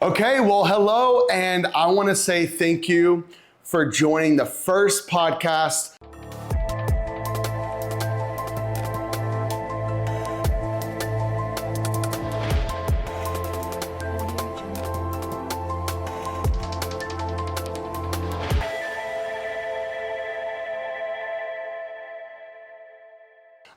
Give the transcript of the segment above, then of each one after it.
Okay, well, hello, and I want to say thank you for joining the first podcast.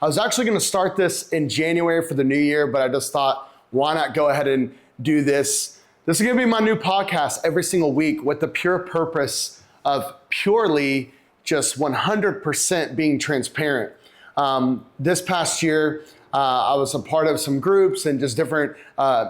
I was actually going to start this in January for the new year, but I just thought, why not go ahead and do this? This is going to be my new podcast every single week with the pure purpose of purely just 100% being transparent. This past year, I was a part of some groups and just different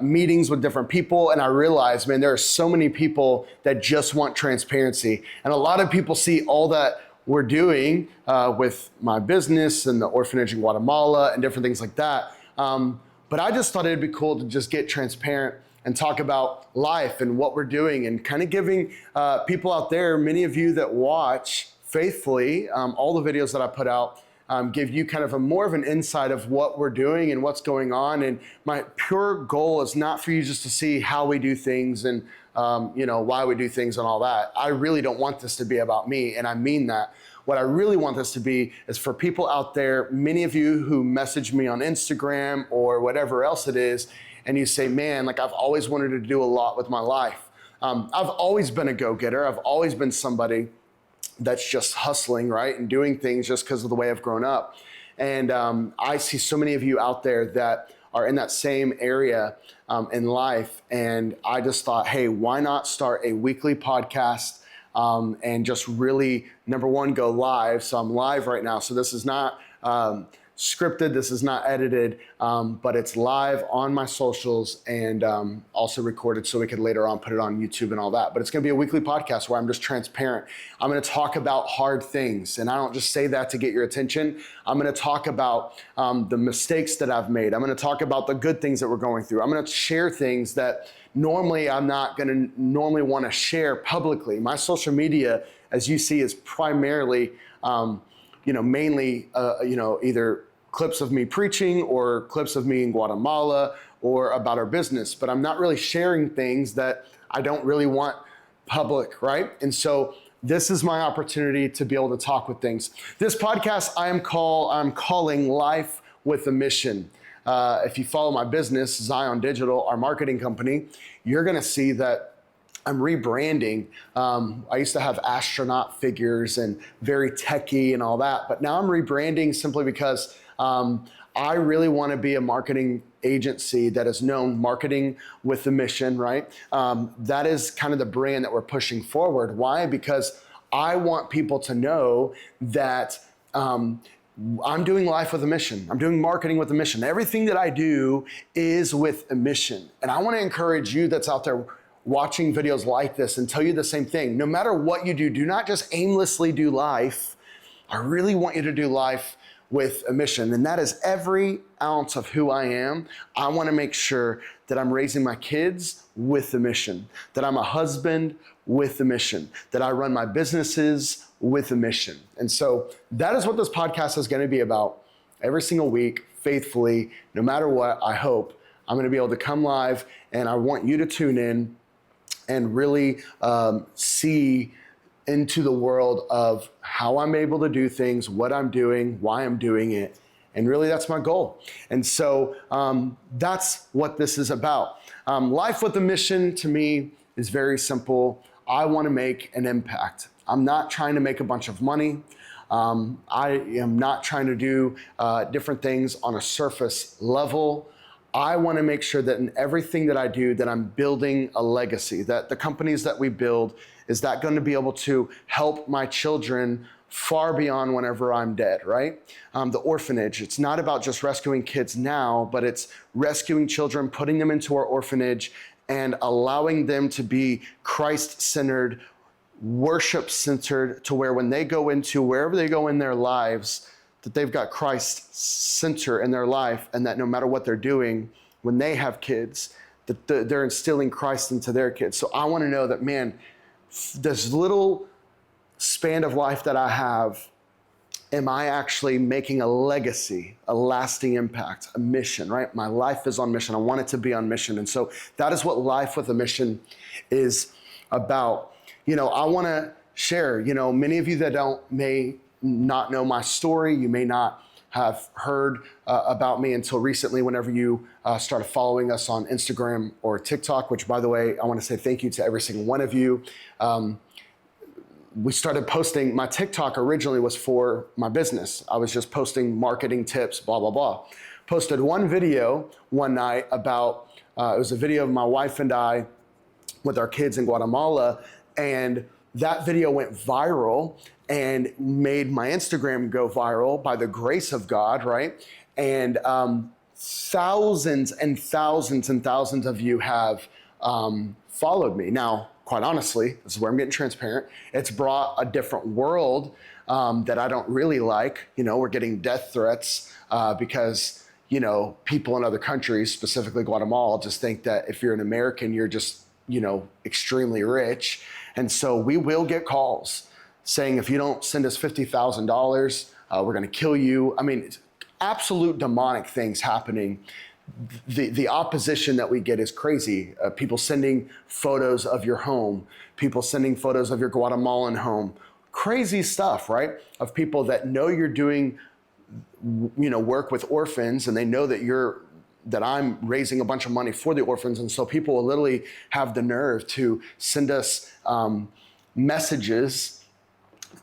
meetings with different people. And I realized, man, there are so many people that just want transparency. And a lot of people see all that we're doing with my business and the orphanage in Guatemala and different things like that. But I just thought it'd be cool to just get transparent and talk about life and what we're doing and kind of giving people out there, many of you that watch faithfully all the videos that I put out, give you kind of more of an insight of what we're doing and what's going on. And my pure goal is not for you just to see how we do things and why we do things and all that. I really don't want this to be about me, and I mean that. What I really want this to be is for people out there, many of you who message me on Instagram or whatever else it is, and you say, man, like I've always wanted to do a lot with my life. I've always been a go-getter. I've always been somebody that's just hustling, right? And doing things just because of the way I've grown up. And I see so many of you out there that are in that same area in life. And I just thought, hey, why not start a weekly podcast and just really, number one, go live. So I'm live right now. So this is not scripted, this is not edited, but it's live on my socials and also recorded so we could later on put it on YouTube and all that. But it's gonna be a weekly podcast where I'm just transparent. I'm gonna talk about hard things, and I don't just say that to get your attention. I'm gonna talk about the mistakes that I've made. I'm gonna talk about the good things that we're going through. I'm gonna share things that normally I'm not gonna wanna share publicly. My social media, as you see, is primarily mainly either clips of me preaching or clips of me in Guatemala or about our business, but I'm not really sharing things that I don't really want public, right? And so this is my opportunity to be able to talk with things. This podcast I'm calling Life with a Mission. If you follow my business, Zion Digital, our marketing company, you're gonna see that I'm rebranding. I used to have astronaut figures and very techie and all that, but now I'm rebranding simply because I really want to be a marketing agency that is known marketing with a mission, right? That is kind of the brand that we're pushing forward. Why? Because I want people to know that I'm doing life with a mission. I'm doing marketing with a mission. Everything that I do is with a mission. And I want to encourage you that's out there watching videos like this and tell you the same thing. No matter what you do not just aimlessly do life. I really want you to do life with a mission, and that is every ounce of who I am. I want to make sure that I'm raising my kids with a mission, that I'm a husband with a mission, that I run my businesses with a mission. And so that is what this podcast is going to be about every single week, faithfully, no matter what. I hope I'm going to be able to come live, and I want you to tune in and really see into the world of how I'm able to do things, what I'm doing, why I'm doing it. And really that's my goal. And so that's what this is about. Life with a mission to me is very simple. I want to make an impact. I'm not trying to make a bunch of money. I am not trying to do different things on a surface level. I want to make sure that in everything that I do, that I'm building a legacy, that the companies that we build, is that going to be able to help my children far beyond whenever I'm dead, right? The orphanage, it's not about just rescuing kids now, but it's rescuing children, putting them into our orphanage and allowing them to be Christ-centered, worship-centered, to where when they go into wherever they go in their lives, that they've got Christ center in their life, and that no matter what they're doing, when they have kids, that they're instilling Christ into their kids. So I want to know that, man, this little span of life that I have, am I actually making a legacy, a lasting impact, a mission, right? My life is on mission. I want it to be on mission. And so that is what Life with a Mission is about. I want to share, many of you that may not know my story, you may not have heard about me until recently whenever you started following us on Instagram or TikTok, which, by the way, I want to say thank you to every single one of you. We started posting. My TikTok originally was for my business. I was just posting marketing tips, blah, blah, blah. Posted one video one night about, it was a video of my wife and I with our kids in Guatemala, and that video went viral and made my Instagram go viral by the grace of God, right? And thousands and thousands and thousands of you have followed me. Now, quite honestly, this is where I'm getting transparent. It's brought a different world that I don't really like. We're getting death threats because, people in other countries, specifically Guatemala, just think that if you're an American, you're just, extremely rich. And so we will get calls saying, if you don't send us $50,000, we're going to kill you. I mean, it's absolute demonic things happening. The opposition that we get is crazy. People sending photos of your home, people sending photos of your Guatemalan home, crazy stuff, right? Of people that know you're doing, work with orphans, and they know that I'm raising a bunch of money for the orphans. And so people will literally have the nerve to send us messages,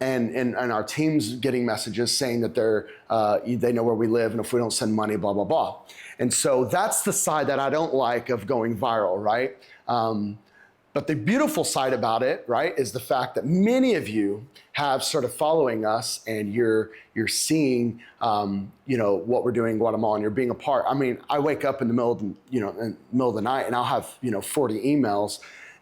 and our team's getting messages saying that they know where we live, and if we don't send money, blah, blah, blah. And so that's the side that I don't like of going viral, right? But the beautiful side about it, right, is the fact that many of you have started following us, and you're seeing, what we're doing in Guatemala, and you're being a part. I mean, I wake up in the middle of the night, and I'll have 40 emails,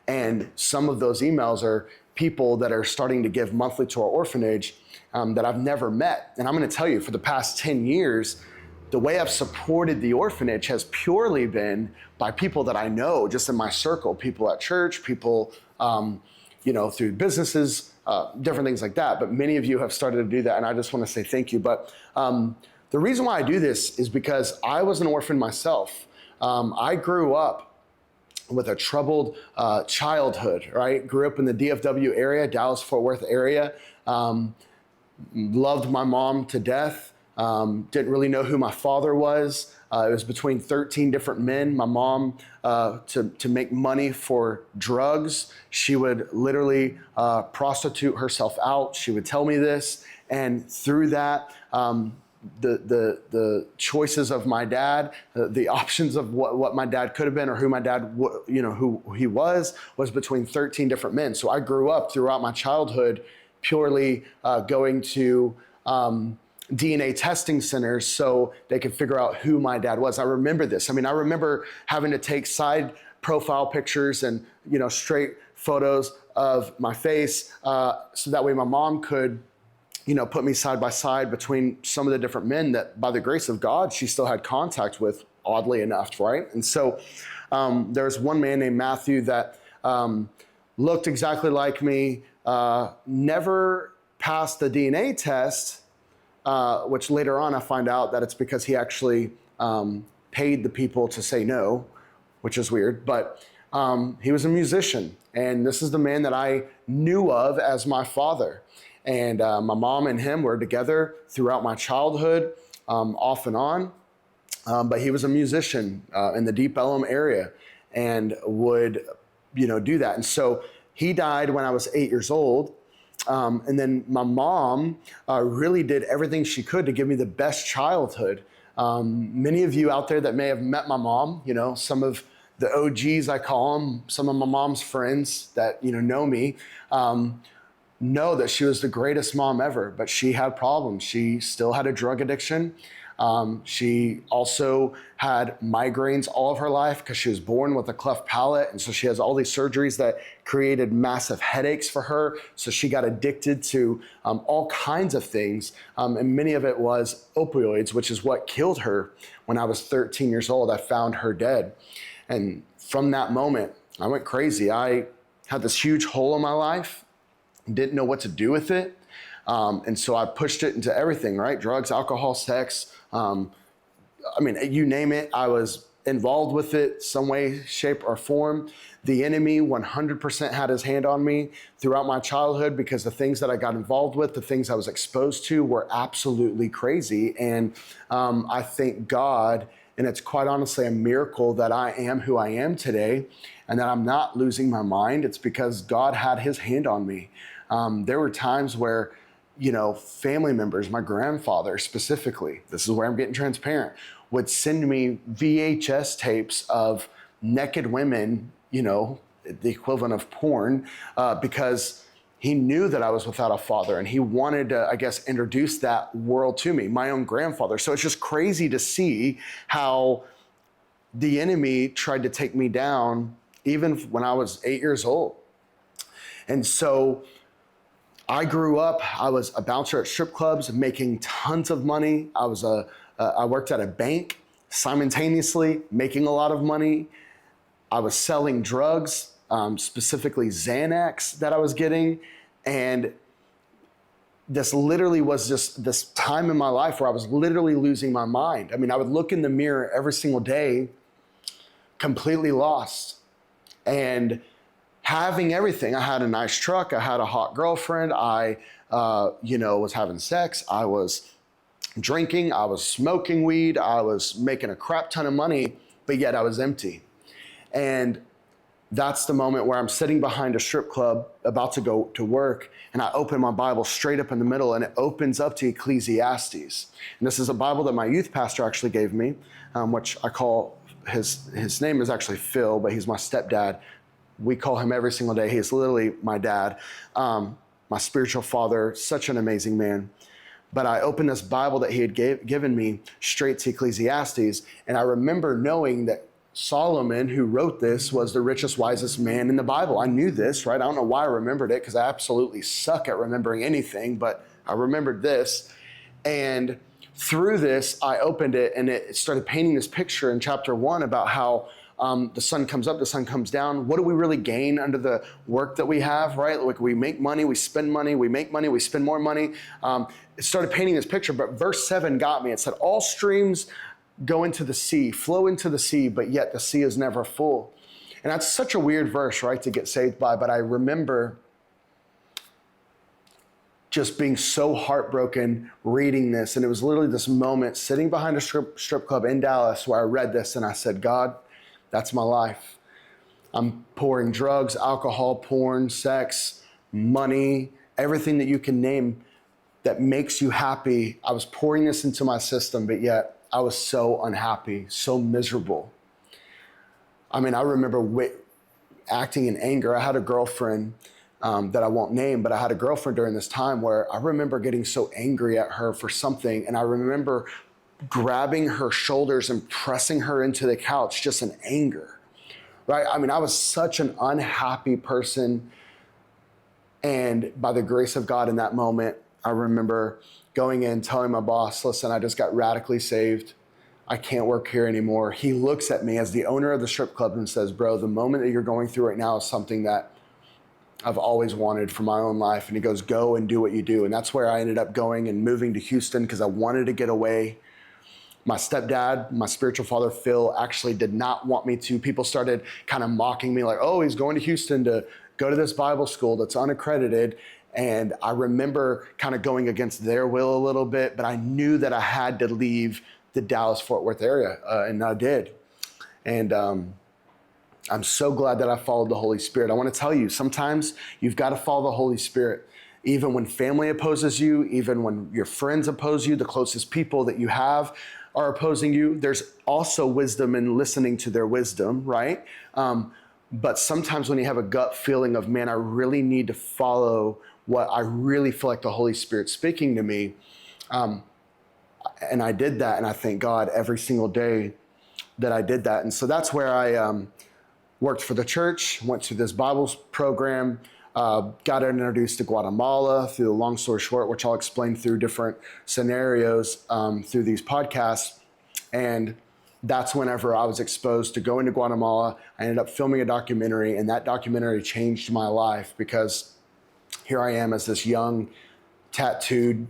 and some of those emails are people that are starting to give monthly to our orphanage that I've never met. And I'm going to tell you, for the past 10 years, the way I've supported the orphanage has purely been by people that I know just in my circle, people at church, people, through businesses, different things like that. But many of you have started to do that, and I just want to say thank you. But the reason why I do this is because I was an orphan myself. I grew up with a troubled childhood, right? Grew up in the DFW area, Dallas-Fort Worth area. Loved my mom to death. Didn't really know who my father was. It was between 13 different men. My mom, to make money for drugs, she would literally prostitute herself out. She would tell me this. And through that, the choices of my dad, the options of what my dad could have been or who my dad, who he was between 13 different men. So I grew up throughout my childhood purely going to DNA testing centers so they could figure out who my dad was. I remember this. I mean, I remember having to take side profile pictures and, straight photos of my face so that way my mom could, put me side by side between some of the different men that by the grace of God, she still had contact with, oddly enough, right? And so there's one man named Matthew that looked exactly like me, never passed the DNA test, which later on I find out that it's because he actually paid the people to say no, which is weird. But he was a musician, and this is the man that I knew of as my father. And my mom and him were together throughout my childhood, off and on. But he was a musician in the Deep Ellum area and would, do that. And so he died when I was 8 years old. And then my mom really did everything she could to give me the best childhood. Many of you out there that may have met my mom, some of the OGs, I call them, some of my mom's friends that, know me, know that she was the greatest mom ever, but she had problems. She still had a drug addiction. She also had migraines all of her life because she was born with a cleft palate. And so she has all these surgeries that created massive headaches for her. So she got addicted to all kinds of things. And many of it was opioids, which is what killed her. When I was 13 years old, I found her dead. And from that moment, I went crazy. I had this huge hole in my life, didn't know what to do with it. And so I pushed it into everything, right? Drugs, alcohol, sex. You name it, I was involved with it some way, shape, or form. The enemy 100% had his hand on me throughout my childhood because the things that I got involved with, the things I was exposed to were absolutely crazy. And I thank God, and it's quite honestly a miracle that I am who I am today and that I'm not losing my mind. It's because God had his hand on me. There were times where, family members, my grandfather specifically, this is where I'm getting transparent, would send me VHS tapes of naked women, the equivalent of porn, because he knew that I was without a father and he wanted to, introduce that world to me, my own grandfather. So it's just crazy to see how the enemy tried to take me down even when I was 8 years old. And so I grew up, I was a bouncer at strip clubs, making tons of money. I worked at a bank simultaneously, making a lot of money. I was selling drugs, specifically Xanax that I was getting. And this literally was just this time in my life where I was literally losing my mind. I would look in the mirror every single day, completely lost. And having everything. I had a nice truck. I had a hot girlfriend. I, was having sex. I was drinking. I was smoking weed. I was making a crap ton of money, but yet I was empty. And that's the moment where I'm sitting behind a strip club about to go to work, and I open my Bible straight up in the middle, and it opens up to Ecclesiastes. And this is a Bible that my youth pastor actually gave me, which I call, his name is actually Phil, but he's my stepdad. We call him every single day. He's literally my dad, my spiritual father, such an amazing man. But I opened this Bible that he had given me straight to Ecclesiastes, and I remember knowing that Solomon, who wrote this, was the richest, wisest man in the Bible. I knew this, right? I don't know why I remembered it because I absolutely suck at remembering anything, but I remembered this. And through this, I opened it and it started painting this picture in chapter 1 about how the sun comes up, the sun comes down. What do we really gain under the work that we have, right? Like we make money, we spend money, we make money, we spend more money. It started painting this picture, but verse 7 got me. It said, all streams go into the sea, flow into the sea, but yet the sea is never full. And that's such a weird verse, right, to get saved by. But I remember just being so heartbroken reading this. And it was literally this moment sitting behind a strip club in Dallas where I read this and I said, God, that's my life. I'm pouring drugs, alcohol, porn, sex, money, everything that you can name that makes you happy. I was pouring this into my system, but yet I was so unhappy, so miserable. I remember acting in anger. I had a girlfriend that I won't name, but I had a girlfriend during this time where I remember getting so angry at her for something. And I remember grabbing her shoulders and pressing her into the couch just in anger, right? I was such an unhappy person. And by the grace of God in that moment, I remember going in, telling my boss, listen, I just got radically saved. I can't work here anymore. He looks at me as the owner of the strip club and says, bro, the moment that you're going through right now is something that I've always wanted for my own life. And he goes, go and do what you do. And that's where I ended up going and moving to Houston because I wanted to get away. My stepdad, my spiritual father, Phil, actually did not want me to. People started kind of mocking me like, oh, he's going to Houston to go to this Bible school that's unaccredited. And I remember kind of going against their will a little bit, but I knew that I had to leave the Dallas-Fort Worth area, and I did. And I'm so glad that I followed the Holy Spirit. I want to tell you, sometimes you've got to follow the Holy Spirit. Even when family opposes you, even when your friends oppose you, the closest people that you have are opposing you, there's also wisdom in listening to their wisdom, right? But sometimes when you have a gut feeling of, man, I really need to follow what I really feel like the Holy Spirit's speaking to me. And I did that. And I thank God every single day that I did that. And so that's where I worked for the church, went to this Bible program, got introduced to Guatemala through the long story short, which I'll explain through different scenarios through these podcasts. And that's whenever I was exposed to going to Guatemala. I ended up filming a documentary, and that documentary changed my life because here I am as this young tattooed,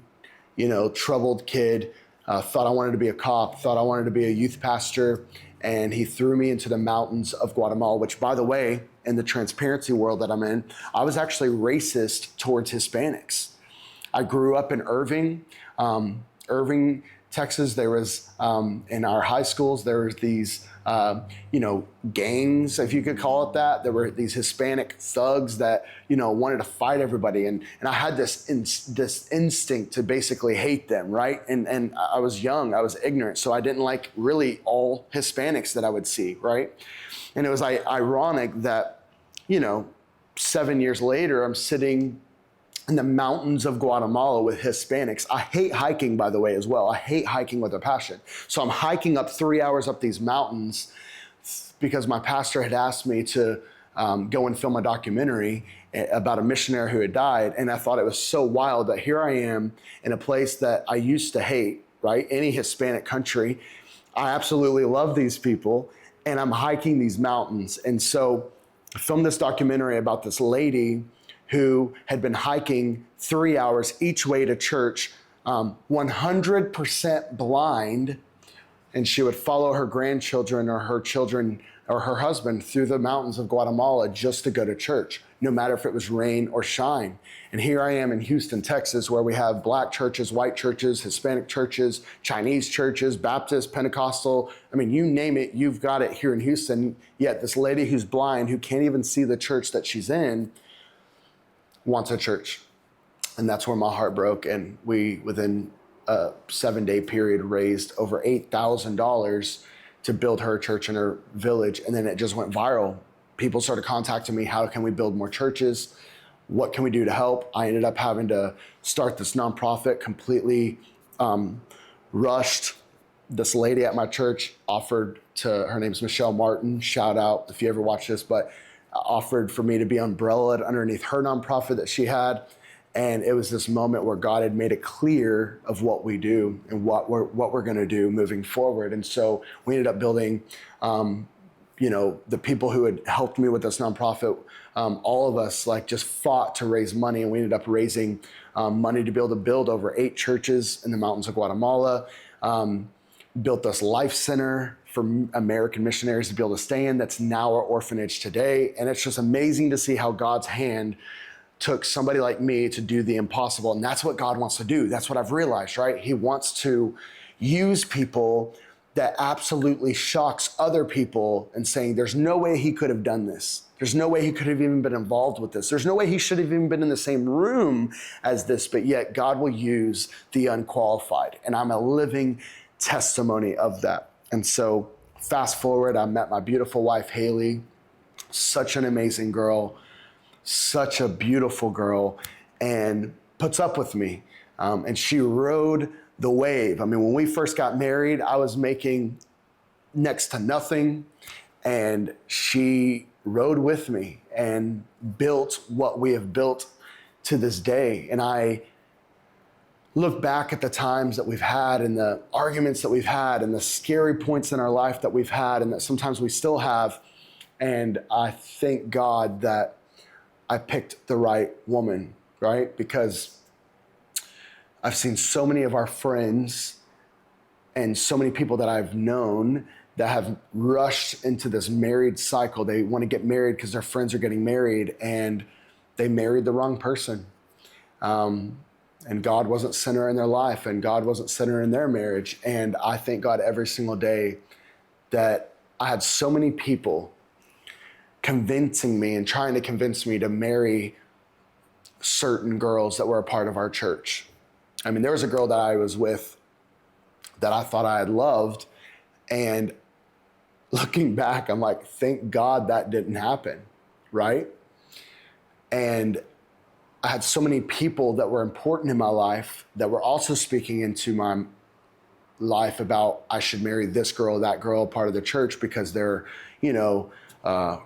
troubled kid, thought I wanted to be a cop, thought I wanted to be a youth pastor. And he threw me into the mountains of Guatemala, which, by the way, in the transparency world that I'm in, I was actually racist towards Hispanics. I grew up in Irving, Texas. There was, in our high schools, there were these, gangs, if you could call it that. There were these Hispanic thugs that, wanted to fight everybody. And I had this instinct to basically hate them, right? And I was young, I was ignorant, so I didn't like really all Hispanics that I would see, right? And it was ironic that, 7 years later, I'm sitting in the mountains of Guatemala with Hispanics. I hate hiking, by the way, as well. I hate hiking with a passion. So I'm hiking up 3 hours up these mountains because my pastor had asked me to go and film a documentary about a missionary who had died. And I thought it was so wild that here I am in a place that I used to hate, right? Any Hispanic country. I absolutely love these people, and I'm hiking these mountains. And so I filmed this documentary about this lady who had been hiking 3 hours each way to church, 100% blind, and she would follow her grandchildren or her children or her husband through the mountains of Guatemala just to go to church, no matter if it was rain or shine. And here I am in Houston, Texas, where we have black churches, white churches, Hispanic churches, Chinese churches, Baptist, Pentecostal. I mean, you name it, you've got it here in Houston. Yet this lady who's blind, who can't even see the church that she's in, wants a church. And that's where my heart broke. And we, within a 7-day period, raised over $8,000 to build her church in her village. And then it just went viral. People started contacting me, how can we build more churches? What can we do to help? I ended up having to start this nonprofit, completely rushed. This lady at my church offered her name's Michelle Martin, shout out if you ever watch this, but offered for me to be umbrellaed underneath her nonprofit that she had. And it was this moment where God had made it clear of what we do and what we're going to do moving forward. And so we ended up building, the people who had helped me with this nonprofit, all of us just fought to raise money, and we ended up raising money to be able to build over 8 churches in the mountains of Guatemala. Built this life center for American missionaries to be able to stay in. That's now our orphanage today. And it's just amazing to see how God's hand took somebody like me to do the impossible. And that's what God wants to do. That's what I've realized, right? He wants to use people that absolutely shocks other people and saying, there's no way he could have done this. There's no way he could have even been involved with this. There's no way he should have even been in the same room as this, but yet God will use the unqualified. And I'm a living testimony of that. And so fast forward, I met my beautiful wife, Haley, such an amazing girl, such a beautiful girl, and puts up with me. And she rode the wave. I mean, when we first got married, I was making next to nothing, and she rode with me and built what we have built to this day. And I look back at the times that we've had and the arguments that we've had and the scary points in our life that we've had and that sometimes we still have. And I thank God that I picked the right woman, right? Because I've seen so many of our friends and so many people that I've known that have rushed into this married cycle. They want to get married because their friends are getting married, and they married the wrong person. And God wasn't center in their life, and God wasn't center in their marriage. And I thank God every single day that I had so many people convincing me and trying to convince me to marry certain girls that were a part of our church. I mean, there was a girl that I was with that I thought I had loved, and looking back, I'm like, thank God that didn't happen, right? And I had so many people that were important in my life that were also speaking into my life about I should marry this girl, that girl, part of the church, because they're,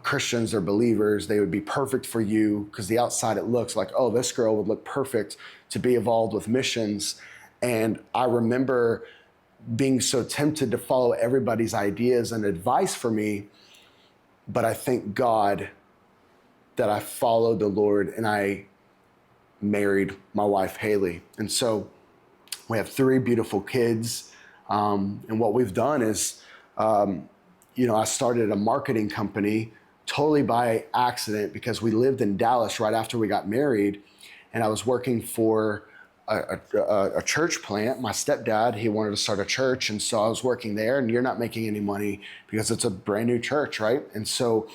Christians, they're believers. They would be perfect for you, because the outside it looks like, oh, this girl would look perfect to be involved with missions. And I remember being so tempted to follow everybody's ideas and advice for me. But I thank God that I followed the Lord, and I married my wife, Haley. And so we have 3 beautiful kids. And what we've done is, I started a marketing company totally by accident because we lived in Dallas right after we got married. And I was working for a church plant. My stepdad, he wanted to start a church. And so I was working there, and you're not making any money because it's a brand new church, right? And so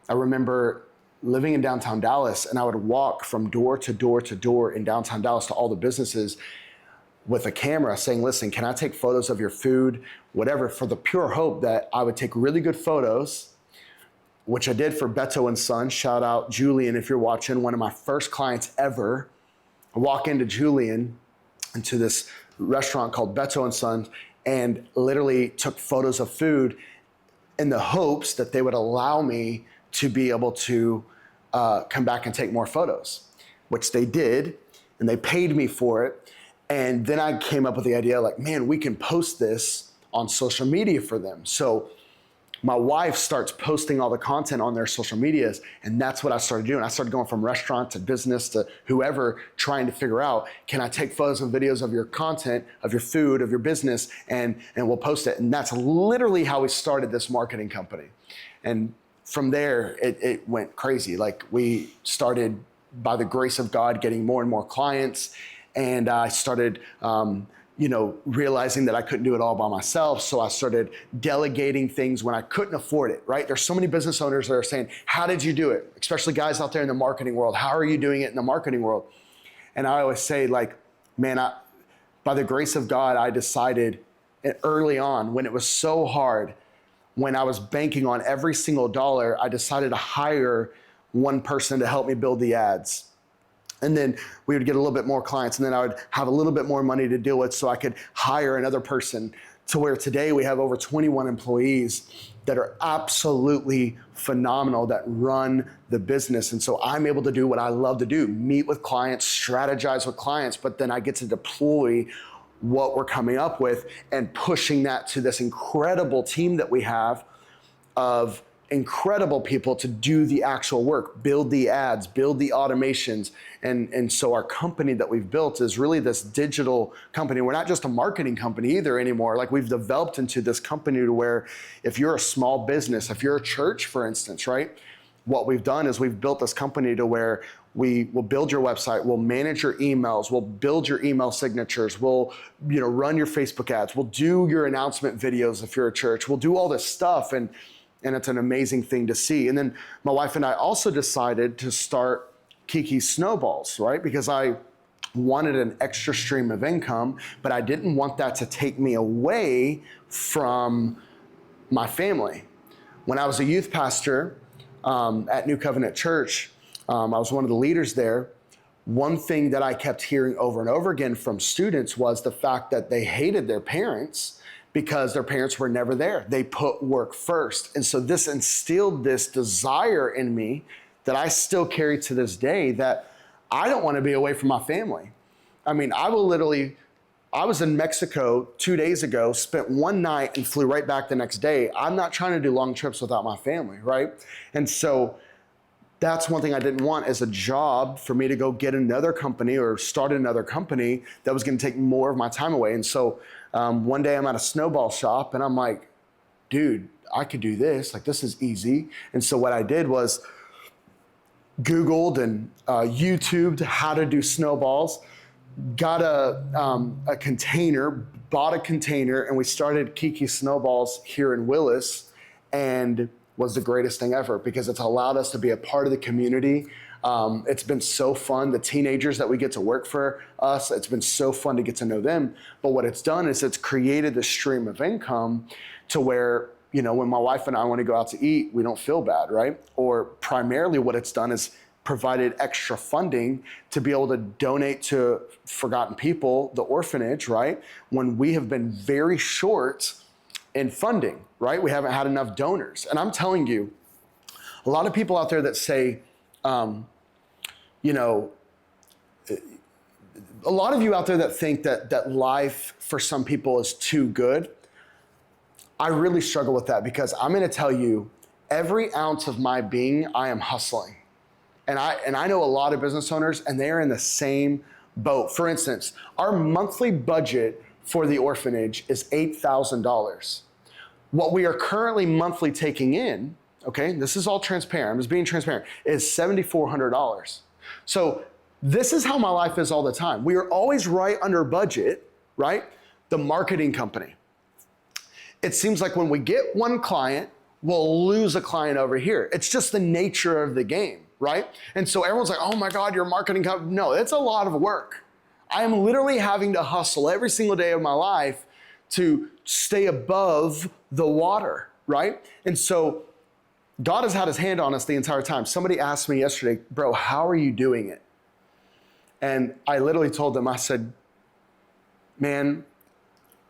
I remember living in downtown Dallas, and I would walk from door to door to door in downtown Dallas to all the businesses with a camera saying, listen, can I take photos of your food, whatever, for the pure hope that I would take really good photos, which I did for Beto and Son. Shout out Julian if you're watching, one of my first clients ever. I walk into this restaurant called Beto and Son, and literally took photos of food in the hopes that they would allow me to be able to come back and take more photos, which they did, and they paid me for it. And then I came up with the idea like, man, we can post this on social media for them. So my wife starts posting all the content on their social medias, and that's what I started doing. I started going from restaurant to business to whoever, trying to figure out, can I take photos and videos of your content, of your food, of your business, and we'll post it. And that's literally how we started this marketing company. And from there, it went crazy. Like, we started, by the grace of God, getting more and more clients. And I started, realizing that I couldn't do it all by myself. So I started delegating things when I couldn't afford it, right? There's so many business owners that are saying, how did you do it? Especially guys out there in the marketing world. How are you doing it in the marketing world? And I always say, like, man, by the grace of God, I decided early on, when it was so hard, when I was banking on every single dollar, I decided to hire one person to help me build the ads. And then we would get a little bit more clients, and then I would have a little bit more money to deal with so I could hire another person, to where today we have over 21 employees that are absolutely phenomenal, that run the business. And so I'm able to do what I love to do, meet with clients, strategize with clients, but then I get to deploy what we're coming up with and pushing that to this incredible team that we have of incredible people to do the actual work, build the ads, build the automations. And so our company that we've built is really this digital company. We're not just a marketing company either anymore. Like, we've developed into this company to where if you're a small business, if you're a church, for instance, right? What we've done is we've built this company to where we will build your website, we'll manage your emails, we'll build your email signatures, we'll run your Facebook ads, we'll do your announcement videos if you're a church, we'll do all this stuff. And it's an amazing thing to see. And then my wife and I also decided to start Kiki's Snowballs, right? Because I wanted an extra stream of income, but I didn't want that to take me away from my family. When I was a youth pastor at New Covenant Church, I was one of the leaders there. One thing that I kept hearing over and over again from students was the fact that they hated their parents because their parents were never there. They put work first. And so this instilled this desire in me that I still carry to this day, that I don't want to be away from my family. I mean, I was in Mexico 2 days ago, spent one night and flew right back the next day. I'm not trying to do long trips without my family, right? And so that's one thing I didn't want as a job, for me to go get another company or start another company that was going to take more of my time away. And so one day I'm at a snowball shop and I'm like, dude, I could do this. Like, this is easy. And so what I did was Googled and YouTubed how to do snowballs, got a container, bought a container, and we started Kiki Snowballs here in Willis, and was the greatest thing ever because it's allowed us to be a part of the community. It's been so fun. The teenagers that we get to work for us, it's been so fun to get to know them. But what it's done is it's created this stream of income to where, when my wife and I want to go out to eat, we don't feel bad, right? Or primarily what it's done is provided extra funding to be able to donate to forgotten people, the orphanage, right? When we have been very short in funding, right? We haven't had enough donors. And I'm telling you, a lot of people out there that say, a lot of you out there that think that life for some people is too good. I really struggle with that because I'm going to tell you, every ounce of my being, I am hustling. And I know a lot of business owners, and they are in the same boat. For instance, our monthly budget for the orphanage is $8,000. What we are currently monthly taking in, okay, this is all transparent, I'm just being transparent, is $7,400. So this is how my life is all the time. We are always right under budget, right? The marketing company. It seems like when we get one client, we'll lose a client over here. It's just the nature of the game, right? And so everyone's like, oh my God, you're a marketing company. No, it's a lot of work. I am literally having to hustle every single day of my life to stay above the water, right? And so God has had his hand on us the entire time. Somebody asked me yesterday, bro, how are you doing it? And I literally told them, I said, man,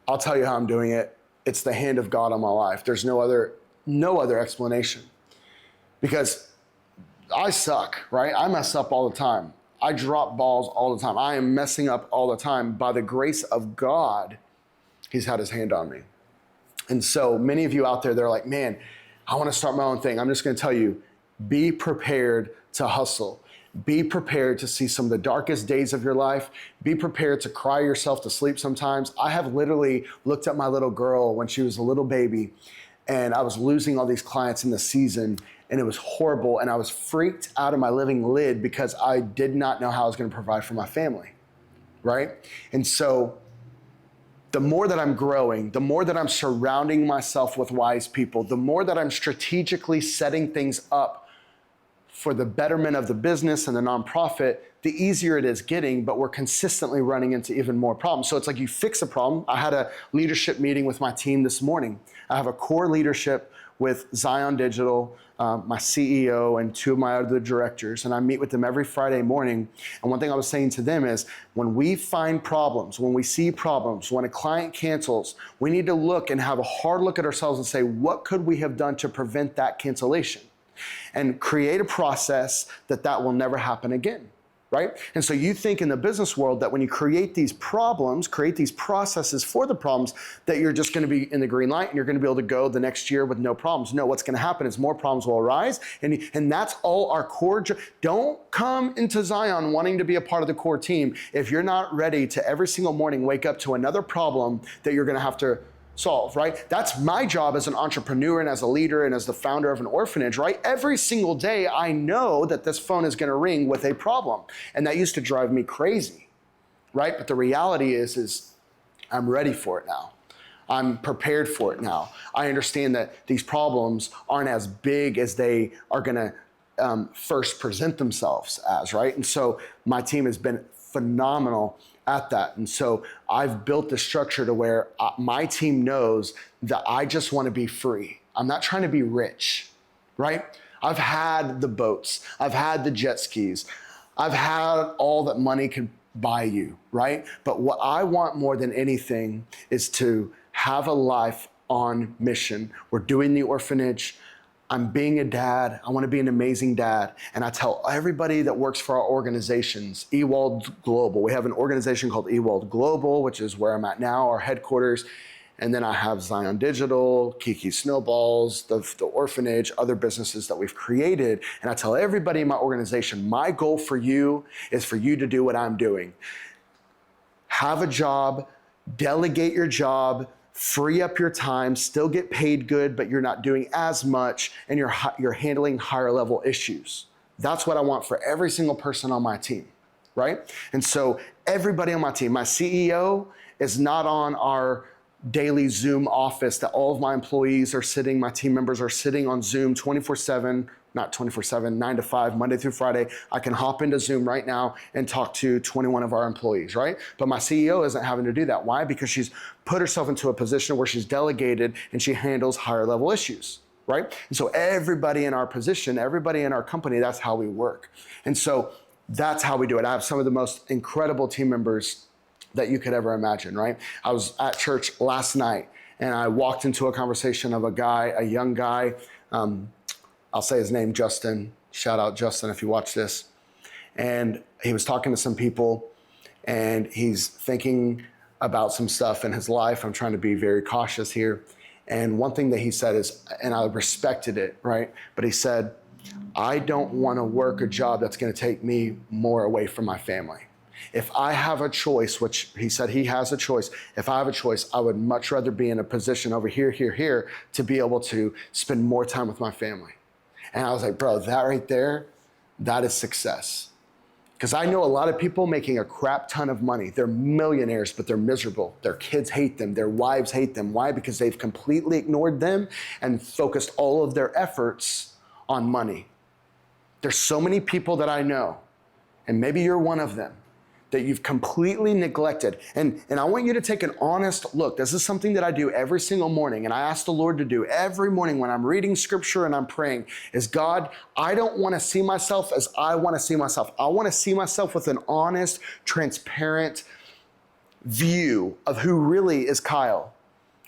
I'll tell you how I'm doing it. It's the hand of God on my life. There's no other explanation. Because I suck, right? I mess up all the time. I drop balls all the time. I am messing up all the time. By the grace of God, he's had his hand on me. And so many of you out there, they're like, man, I want to start my own thing. I'm just going to tell you, be prepared to hustle. Be prepared to see some of the darkest days of your life. Be prepared to cry yourself to sleep sometimes. I have literally looked at my little girl when she was a little baby, and I was losing all these clients in the season, and it was horrible, and I was freaked out of my living lid because I did not know how I was going to provide for my family, right? And so the more that I'm growing, the more that I'm surrounding myself with wise people, the more that I'm strategically setting things up for the betterment of the business and the nonprofit, the easier it is getting, but we're consistently running into even more problems. So it's like you fix a problem. I had a leadership meeting with my team this morning. I have a core leadership with Zion Digital, my CEO and two of my other directors, and I meet with them every Friday morning. And one thing I was saying to them is, when we find problems, when we see problems, when a client cancels, we need to look and have a hard look at ourselves and say, what could we have done to prevent that cancellation? And create a process that will never happen again, right? And so you think in the business world that when you create these problems, create these processes for the problems, that you're just going to be in the green light and you're going to be able to go the next year with no problems. No, what's going to happen is more problems will arise, and that's all our core. Don't come into Zion wanting to be a part of the core team if you're not ready to every single morning wake up to another problem that you're going to have to solve, right? That's my job as an entrepreneur and as a leader and as the founder of an orphanage, right? Every single day, I know that this phone is going to ring with a problem. And that used to drive me crazy, right? But the reality is I'm ready for it now. I'm prepared for it now. I understand that these problems aren't as big as they are going to first present themselves as, right? And so my team has been phenomenal at that. And so I've built the structure to where my team knows that I just want to be free. I'm not trying to be rich, right? I've had the boats. I've had the jet skis. I've had all that money can buy you, right? But what I want more than anything is to have a life on mission. We're doing the orphanage. I'm being a dad. I want to be an amazing dad. And I tell everybody that works for our organizations, Ewald Global. We have an organization called Ewald Global, which is where I'm at now, our headquarters. And then I have Zion Digital, Kiki Snowballs, the orphanage, other businesses that we've created. And I tell everybody in my organization, my goal for you is for you to do what I'm doing. Have a job, delegate your job, free up your time, still get paid good, but you're not doing as much, and you're handling higher level issues. That's what I want for every single person on my team, right? And so everybody on my team, my CEO is not on our daily Zoom office that all of my employees are sitting, my team members are sitting on Zoom 24/7, not 24/7, 9 to 5, Monday through Friday. I can hop into Zoom right now and talk to 21 of our employees, right? But my CEO isn't having to do that. Why? Because she's put herself into a position where she's delegated and she handles higher level issues, right? And so everybody in our position, everybody in our company, that's how we work. And so that's how we do it. I have some of the most incredible team members that you could ever imagine, right? I was at church last night and I walked into a conversation of a young guy, I'll say his name, Justin. Shout out Justin if you watch this. And he was talking to some people and he's thinking about some stuff in his life. I'm trying to be very cautious here. And one thing that he said is, and I respected it, right? But he said, I don't want to work a job that's going to take me more away from my family. If I have a choice, which he said he has a choice, if I have a choice, I would much rather be in a position over here to be able to spend more time with my family. And I was like, bro, that right there, that is success. Because I know a lot of people making a crap ton of money. They're millionaires, but they're miserable. Their kids hate them. Their wives hate them. Why? Because they've completely ignored them and focused all of their efforts on money. There's so many people that I know, and maybe you're one of them, that you've completely neglected. And I want you to take an honest look. This is something that I do every single morning, and I ask the Lord to do every morning when I'm reading scripture and I'm praying, is God, I don't want to see myself as I want to see myself. I want to see myself with an honest, transparent view of who really is Kyle,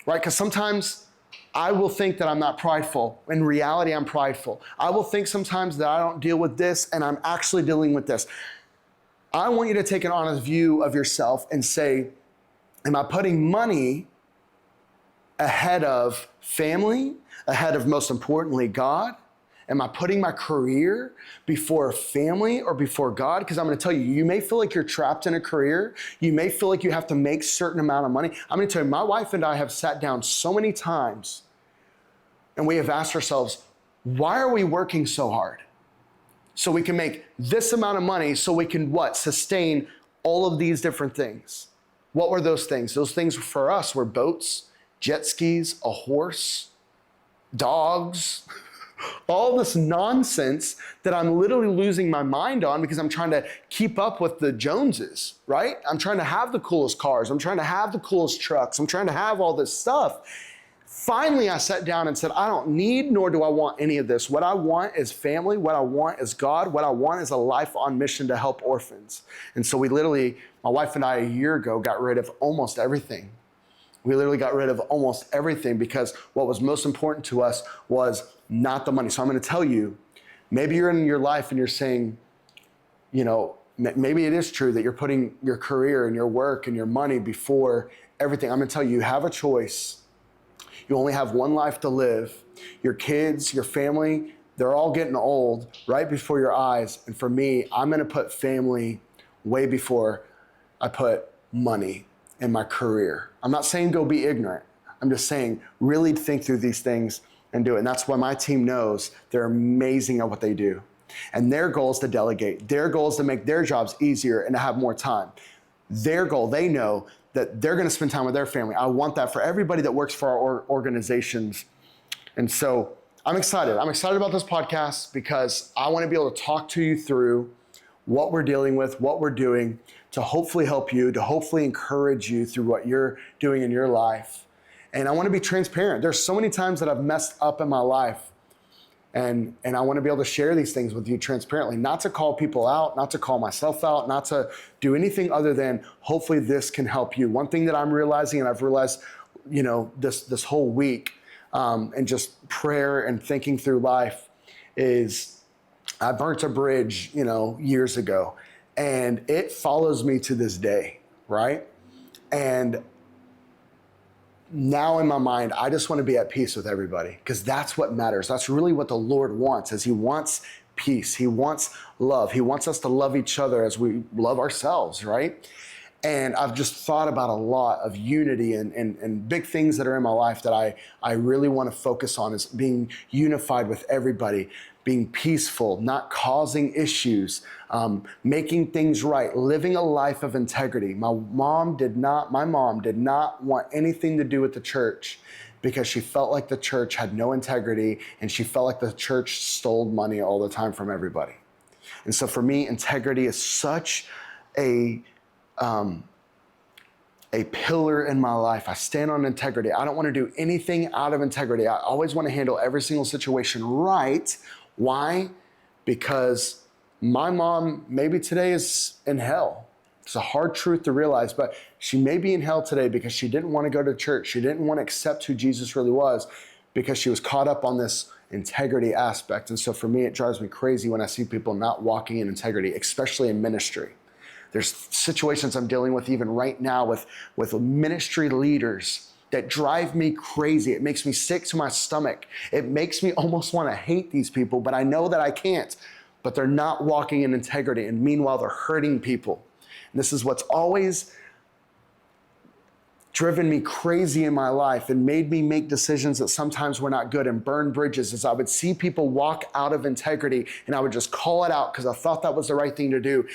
right? Because sometimes I will think that I'm not prideful. In reality, I'm prideful. I will think sometimes that I don't deal with this and I'm actually dealing with this. I want you to take an honest view of yourself and say, am I putting money ahead of family, ahead of, most importantly, God? Am I putting my career before family or before God? Because I'm going to tell you, you may feel like you're trapped in a career. You may feel like you have to make a certain amount of money. I'm going to tell you, my wife and I have sat down so many times and we have asked ourselves, why are we working so hard? So we can make this amount of money so we can what? Sustain all of these different things. What were those things? Those things for us were boats, jet skis, a horse, dogs, all this nonsense that I'm literally losing my mind on because I'm trying to keep up with the Joneses, right? I'm trying to have the coolest cars. I'm trying to have the coolest trucks. I'm trying to have all this stuff. Finally, I sat down and said, I don't need nor do I want any of this. What I want is family. What I want is God. What I want is a life on mission to help orphans. And so we literally, my wife and I a year ago got rid of almost everything. We literally got rid of almost everything because what was most important to us was not the money. So I'm going to tell you, maybe you're in your life and you're saying, you know, maybe it is true that you're putting your career and your work and your money before everything. I'm going to tell you, you have a choice. You only have one life to live. Your kids, your family, they're all getting old right before your eyes. And for me, I'm going to put family way before I put money and my career. I'm not saying go be ignorant. I'm just saying really think through these things and do it. And that's why my team knows they're amazing at what they do. And their goal is to delegate. Their goal is to make their jobs easier and to have more time. Their goal, they know that they're going to spend time with their family. I want that for everybody that works for our organizations. And so I'm excited. I'm excited about this podcast because I want to be able to talk to you through what we're dealing with, what we're doing to hopefully help you, to hopefully encourage you through what you're doing in your life. And I want to be transparent. There's so many times that I've messed up in my life. And I want to be able to share these things with you transparently, not to call people out, not to call myself out, not to do anything other than hopefully this can help you. One thing that I'm realizing, and I've realized, you know, this whole week, and just prayer and thinking through life is I burnt a bridge, you know, years ago, and it follows me to this day, right? And now in my mind, I just want to be at peace with everybody because that's what matters. That's really what the Lord wants, is he wants peace. He wants love. He wants us to love each other as we love ourselves, right? And I've just thought about a lot of unity and big things that are in my life that I really want to focus on is being unified with everybody, being peaceful, not causing issues, making things right, living a life of integrity. My mom did not want anything to do with the church because she felt like the church had no integrity and she felt like the church stole money all the time from everybody. And so for me, integrity is such a pillar in my life. I stand on integrity. I don't want to do anything out of integrity. I always want to handle every single situation right. Why? Because my mom maybe today is in hell. It's a hard truth to realize, but she may be in hell today because she didn't want to go to church. She didn't want to accept who Jesus really was because she was caught up on this integrity aspect. And so for me, it drives me crazy when I see people not walking in integrity, especially in ministry. There's situations I'm dealing with even right now with ministry leaders that drive me crazy. It makes me sick to my stomach. It makes me almost want to hate these people, but I know that I can't. But they're not walking in integrity, and meanwhile, they're hurting people. And this is what's always driven me crazy in my life and made me make decisions that sometimes were not good and burn bridges, is I would see people walk out of integrity and I would just call it out because I thought that was the right thing to do.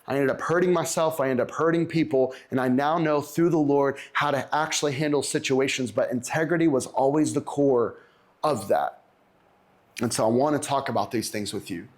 I ended up hurting myself, I ended up hurting people, and I now know through the Lord how to actually handle situations, but integrity was always the core of that. And so I want to talk about these things with you.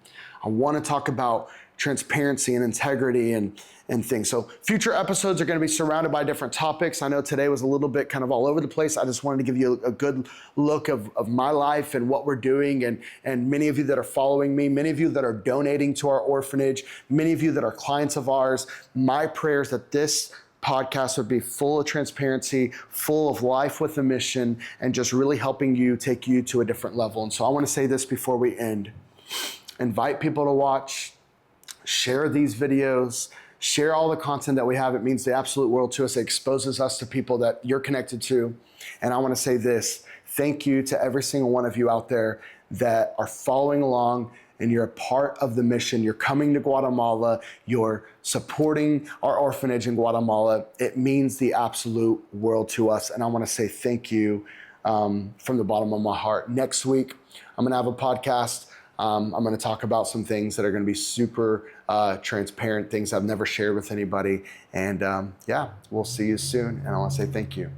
I want to talk about transparency and integrity and things. So future episodes are going to be surrounded by different topics. I know today was a little bit kind of all over the place. I just wanted to give you a good look of my life and what we're doing. And many of you that are following me, many of you that are donating to our orphanage, many of you that are clients of ours, my prayer is that this podcast would be full of transparency, full of life with a mission, and just really helping you take you to a different level. And so I want to say this before we end. Invite people to watch, share these videos, share all the content that we have. It means the absolute world to us. It exposes us to people that you're connected to. And I want to say this, thank you to every single one of you out there that are following along and you're a part of the mission. You're coming to Guatemala, you're supporting our orphanage in Guatemala. It means the absolute world to us. And I want to say thank you from the bottom of my heart. Next week, I'm going to have a podcast. I'm going to talk about some things that are going to be super transparent, things I've never shared with anybody. And yeah, we'll see you soon. And I want to say thank you.